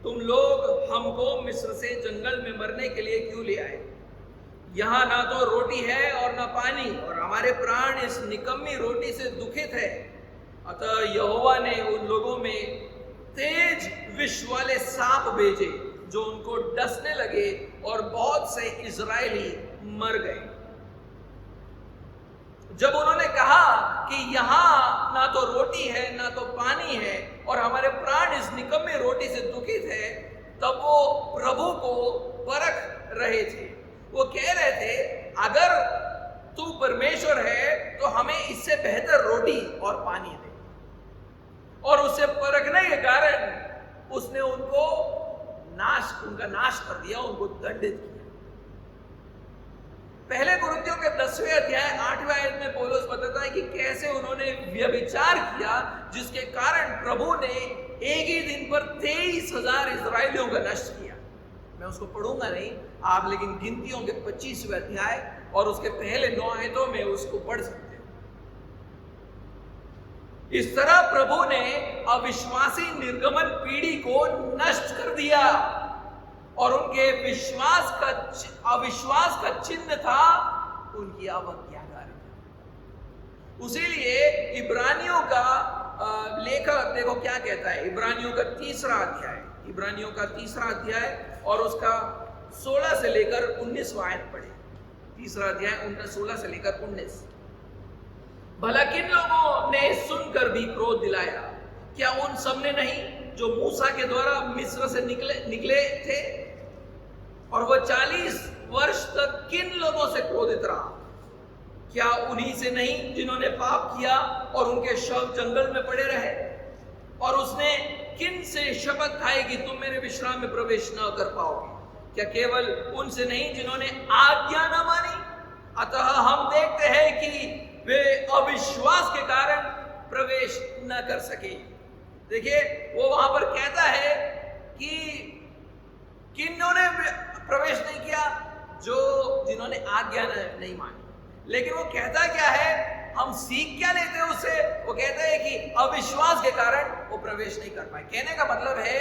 तुम लोग हमको मिस्र से जंगल में मरने के लिए क्यों ले आए? यहाँ ना तो रोटी है और ना पानी, और हमारे प्राण इस निकम्मी रोटी से दुखित है। अतः यहोवा ने उन लोगों में तेज विष वाले सांप भेजे जो उनको डसने लगे और बहुत से इजरायली मर गए। जब उन्होंने कहा कि यहाँ ना तो रोटी है ना तो पानी है और हमारे प्राण इस निकम्मी रोटी से दुखित है, तब वो प्रभु को परख रहे थे। वो कह रहे थे, अगर तू परमेश्वर है तो हमें इससे बेहतर रोटी और पानी दे। और उससे परखने के कारण उसने उनका नाश कर दिया, उनको दंडित किया। पहले कुरिन्थियों के 10वें अध्याय 8वें आयत में पौलुस बताता है कि कैसे उन्होंने व्यभिचार किया, जिसके कारण प्रभु ने एक ही दिन पर 23,000 इजरायलियों का नष्ट किया। मैं उसको पढ़ूंगा नहीं, आप लेकिन गिनतियों के 25वें अध्याय और उसके पहले 9 आयतों में उसको पढ़ सकते हैं। इस तरह प्रभु ने अविश्वासी निर्गमन पीढ़ी को नष्ट कर दिया और उनके अविश्वास का चिन्ह था उनकी अवज्ञाकारिता। उसीलिए इब्रानियों का लेखक देखो क्या कहता है। इब्रानियों का 3रा अध्याय और उसका 16 से लेकर 19वां आयत पढ़े। 3रा अध्याय 16 से लेकर 19। भला किन लोगों ने सुनकर भी क्रोध दिलाया? क्या उन सब ने नहीं जो मूसा के द्वारा मिस्र से निकले थे? और वह 40 वर्ष तक किन लोगों से क्रोधित रहा? क्या उन्हीं से नहीं जिन्होंने पाप किया और उनके शव जंगल में पड़े रहे? और उसने किन से शपथ खाई कि तुम मेरे विश्राम में प्रवेश न कर पाओगे? क्या केवल उनसे नहीं जिन्होंने आज्ञा न मानी? अतः हम देखते हैं कि वे अविश्वास के कारण प्रवेश न कर सके। देखिए, वो वहां पर कहता है कि किन्होंने प्रवेश नहीं किया? जिन्होंने आज्ञा नहीं मानी। लेकिन वो कहता क्या है? हम सीख क्या लेते हैं उससे? वो कहता है कि अविश्वास के कारण वो प्रवेश नहीं कर पाए। कहने का मतलब है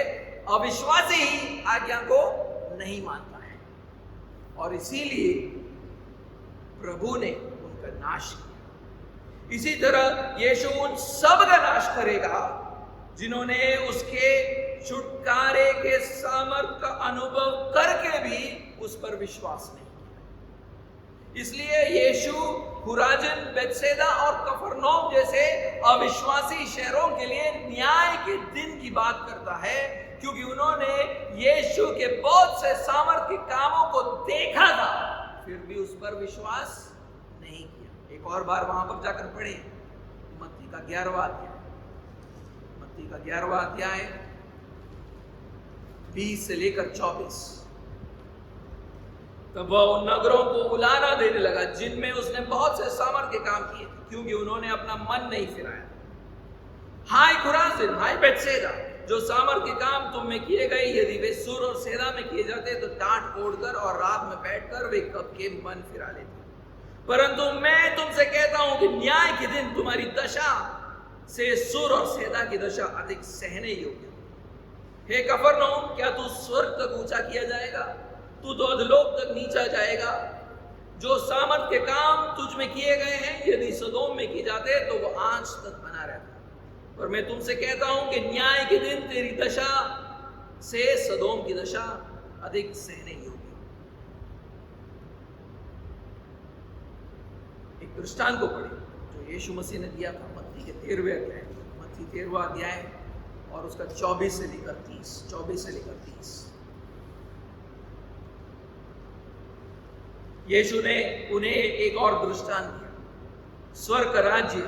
अविश्वासी ही आज्ञा को नहीं मानता है और इसीलिए प्रभु ने उनका नाश किया। इसी तरह यीशु उन सब का नाश करेगा जिन्होंने उसके छुटकारे के सामर्थ का अनुभव करके भी उस पर विश्वास नहीं किया। इसलिए यीशु खुराजिन, बेतसैदा और कफरनौम जैसे अविश्वासी शहरों के लिए न्याय के दिन की बात करता है, क्योंकि उन्होंने यीशु के बहुत से सामर्थ के कामों को देखा था, फिर भी उस पर विश्वास नहीं किया। एक और बार वहां पर जाकर पढ़े मत्ती का 11वां अध्याय 20 से लेकर 24। तब वह उन नगरों को उलाना देने लगा जिनमें उसने बहुत से सामर्थ के काम किए, क्योंकि उन्होंने अपना मन नहीं फिराया। हाय खुराजिन, हाय बेतसैदा, जो सामर्थ के काम तुम में किए गए, यदि वे सूर और सैदा में किए जाते तो टाट ओढ़कर और रात में बैठकर वे कब के मन फिरा लेते। परंतु मैं तुमसे कहता हूं कि न्याय के दिन तुम्हारी दशा से सूर और सैदा की दशा अधिक सहने योग्य। हे कफरनहूम, क्या तू स्वर्ग तक ऊंचा किया जाएगा? तू तो अधोलोक तक नीचा जाएगा। जो सामर्थ के काम तुझ में किए गए हैं, यदि सदोम में किए जाते तो वो आज तक बना रहता। और मैं तुमसे कहता हूं कि न्याय के दिन तेरी दशा से सदोम की दशा अधिक सहने योग्य। एक दृष्टांत को पढ़े जो यीशु मसीह ने दिया था मत्ती के 13वें अध्याय, मत्ती 13वां अध्याय और उसका 24 से लेकर 30। यीशु ने उन्हें एक और दृष्टांत दिया। स्वर्ग का राज्य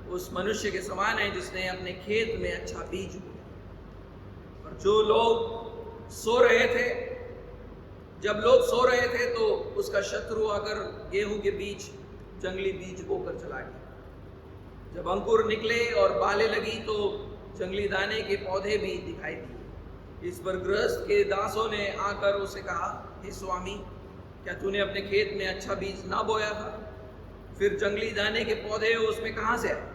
उस मनुष्य के समान है जिसने अपने खेत में अच्छा बीज बोया। और जो लोग सो रहे थे, जब लोग सो रहे थे तो उसका शत्रु आकर गेहूं के बीज, जंगली बीज बोकर चला गया। जब अंकुर निकले और बालें लगी तो जंगली दाने के पौधे भी दिखाई दिए। इस पर गृहस्थ के दासों ने आकर उसे कहा, हे स्वामी, क्या तूने अपने खेत में अच्छा बीज ना बोया था? फिर जंगली दाने के पौधे उसमें कहां से आए?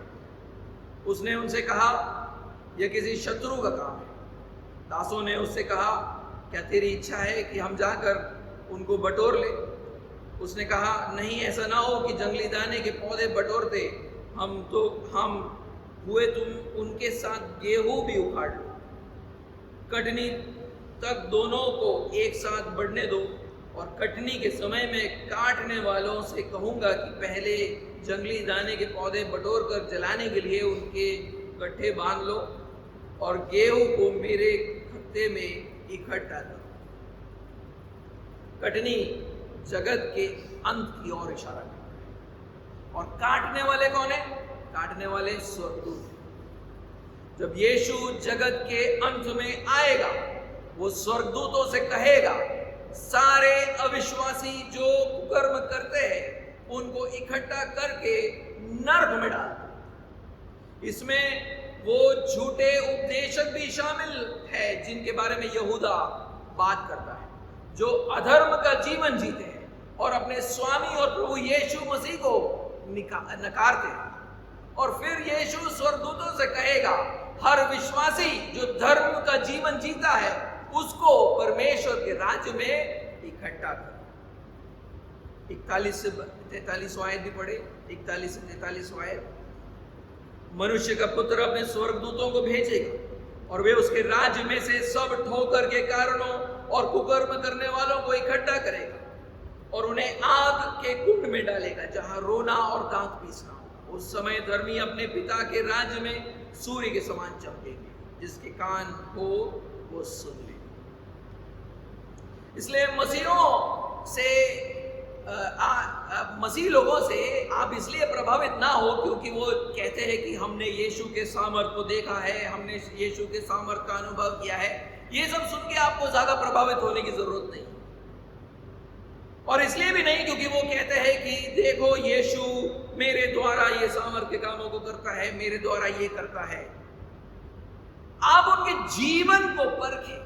उसने उनसे कहा, यह किसी शत्रु का काम है। दासों ने उससे कहा, क्या तेरी इच्छा है कि हम जाकर उनको बटोर ले? उसने कहा, नहीं, ऐसा ना हो कि जंगली दाने के पौधे बटोरते हम हुए तुम उनके साथ गेहूं भी उखाड़ लो। कटनी तक दोनों को एक साथ बढ़ने दो, और कटनी के समय में काटने वालों से कहूंगा कि पहले जंगली दाने के पौधे बटोर कर जलाने के लिए उनके गड्ढे बांध लो, और गेहूं को मेरे खत्ते में इकट्ठा करो। कटनी जगत के अंत की ओर इशारा करता है। और काटने वाले कौन है? काटने वाले स्वर्गदूत। जब यीशु जगत के अंत में आएगा, वो स्वर्गदूतों से कहेगा, सारे अविश्वासी जो कुकर्म करते हैं उनको इकट्ठा करके नरक में डाल। इसमें वो झूठे उपदेशक भी शामिल है जिनके बारे में यहूदा बात करता है, जो अधर्म का जीवन जीते हैं और अपने स्वामी और प्रभु यीशु मसीह को नकारते हैं। और फिर यीशु स्वर्गदूतों से कहेगा, हर विश्वासी जो धर्म का जीवन जीता है उसको परमेश्वर के राज्य में इकट्ठा कर। 41 से 43 आयत भी पढ़े, 41 से 43 आयत। मनुष्य का पुत्र अपने स्वर्गदूतों को भेजेगा और वे उसके राज्य में से सब ठोकर के कारणों और कुकर्म करने वालों को इकट्ठा करेगा और उन्हें आग के कुंड में डालेगा जहां रोना और दांत पीसना होगा। उस समय धर्मी अपने पिता के राज्य में सूर्य के समान चमकेंगे। जिसके कान हो वो सुन ले। इसलिए मसीह लोगों से आप इसलिए प्रभावित ना हो क्योंकि वो कहते हैं कि हमने यीशु के सामर्थ को देखा है, हमने यीशु के सामर्थ का अनुभव किया है। ये सब सुन के आपको ज्यादा प्रभावित होने की जरूरत नहीं। और इसलिए भी नहीं क्योंकि वो कहते हैं कि देखो यीशु मेरे द्वारा ये सामर्थ के कामों को करता है, मेरे द्वारा ये करता है। आप उनके जीवन को परखें।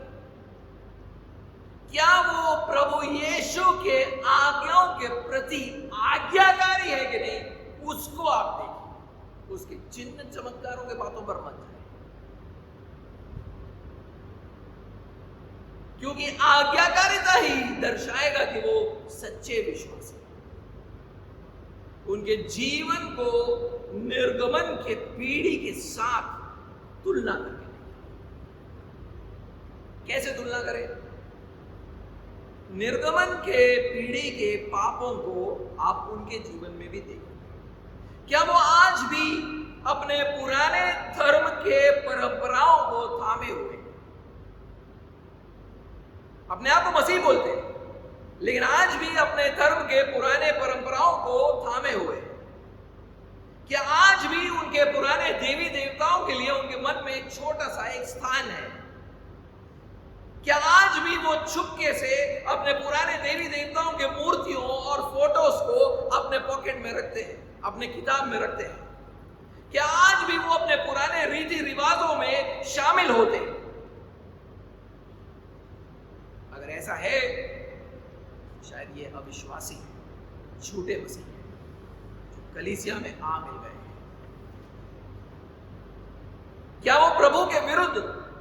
क्या वो प्रभु यीशु के आज्ञाओं के प्रति आज्ञाकारी है कि नहीं, उसको आप देखिए। उसके चिन्ह चमत्कारों के बातों पर मत जाए, क्योंकि आज्ञाकारिता ही दर्शाएगा कि वो सच्चे विश्वासी। उनके जीवन को निर्गमन के पीढ़ी के साथ तुलना करके कैसे तुलना करें? निर्गमन के पीढ़ी के पापों को आप उनके जीवन में भी देखें। क्या वो आज भी अपने पुराने धर्म के परंपराओं को थामे हुए? अपने आप को मसीह बोलते हैं, लेकिन आज भी अपने धर्म के पुराने परंपराओं को थामे हुए। क्या आज भी उनके पुराने देवी देवताओं के लिए उनके मन में एक छोटा सा एक स्थान है? क्या आज भी वो छुपके से अपने पुराने देवी देवताओं के मूर्तियों और फोटोज को अपने पॉकेट में रखते हैं, अपने किताब में रखते हैं? क्या आज भी वो अपने पुराने रीति रिवाजों में शामिल होते हैं? अगर ऐसा है, शायद ये अविश्वासी है, झूठे मसीह है, जो कलीसिया में आ मिल गए हैं। क्या वो प्रभु के विरुद्ध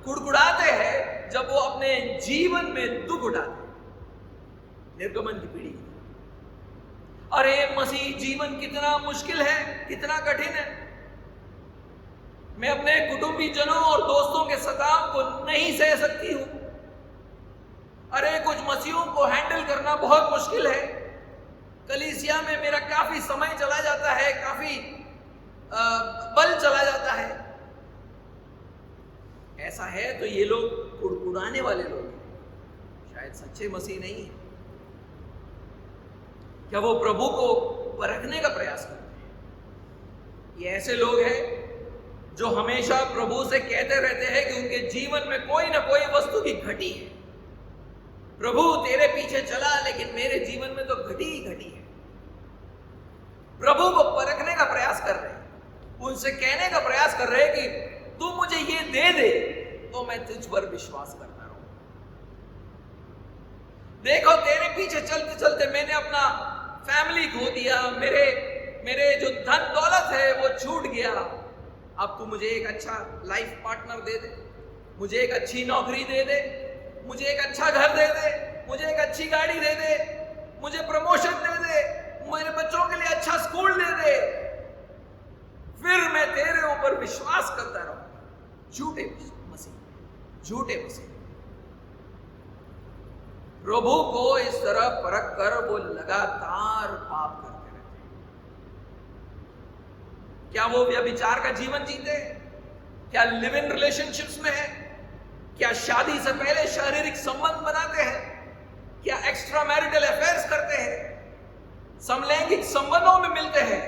कुड़कुड़ाते हैं जब वो अपने जीवन में दुख उठाते हैं? निर्गमन की पीढ़ी, अरे मसीह जीवन कितना मुश्किल है, कितना कठिन है, मैं अपने कुटुंबी जनों और दोस्तों के सताव को नहीं सह सकती हूं। अरे कुछ मसीहों को हैंडल करना बहुत मुश्किल है, कलीसिया में मेरा काफी समय चला जाता है, काफी बल चला जाता है। ऐसा है तो ये लोग कुड़कुड़ाने वाले लोग हैं, शायद सच्चे मसीह नहीं है। क्या वो प्रभु को परखने का प्रयास करते हैं? ये ऐसे लोग हैं जो हमेशा प्रभु से कहते रहते हैं कि उनके जीवन में कोई ना कोई वस्तु की घटी है। प्रभु तेरे पीछे चला, लेकिन मेरे जीवन में तो घटी ही घटी है। प्रभु को परखने का प्रयास कर रहे हैं, उनसे कहने का प्रयास कर रहे हैं कि तू मुझे ये दे दे तो मैं तुझ पर विश्वास करता रहूं। देखो तेरे पीछे चलते चलते मैंने अपना फैमिली खो दिया, मेरे जो धन दौलत है वो छूट गया। अब तू मुझे एक अच्छा लाइफ पार्टनर दे दे, मुझे एक अच्छी नौकरी दे दे, मुझे एक अच्छा घर दे दे, मुझे एक अच्छी गाड़ी दे दे, मुझे प्रमोशन दे दे, मेरे बच्चों के लिए अच्छा स्कूल दे दे, फिर मैं तेरे ऊपर विश्वास करता रहूं। झूठे मसीह, झूठे मसीह। प्रभु को इस तरह परख कर वो लगातार पाप करते रहते हैं। क्या वो व्यभिचार का जीवन जीते हैं? क्या लिव इन रिलेशनशिप्स में है? क्या शादी से पहले शारीरिक संबंध बनाते हैं? क्या एक्स्ट्रा मैरिटल अफेयर्स करते हैं? समलैंगिक संबंधों में मिलते हैं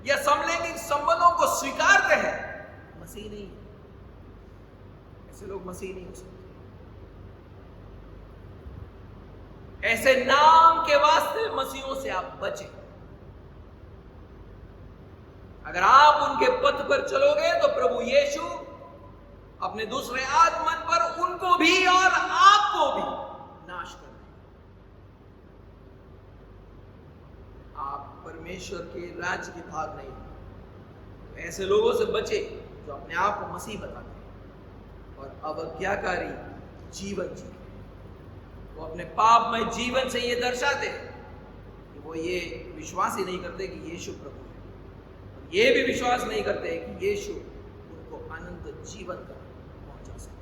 या समलैंगिक संबंधों को स्वीकारते हैं? मसीह नहीं है, ऐसे लोग मसीह नहीं हो सकते। ऐसे नाम के वास्ते मसीहों से आप बचें। अगर आप उनके पथ पर चलोगे तो प्रभु यीशु अपने दूसरे आगमन पर उनको भी और आपको भी नाश कर देंगे। आप परमेश्वर के राज्य के भाग नहीं हो। तो ऐसे लोगों से बचे जो अपने आप को मसीह बताते हैं और अवज्ञाकारी जीवन जीते। वो अपने पापमय जीवन से ये दर्शाते हैं कि वो ये विश्वास ही नहीं करते कि यीशु प्रभु है, और ये भी विश्वास नहीं करते कि यीशु उनको अनंत जीवन का पहुंचा सकता है।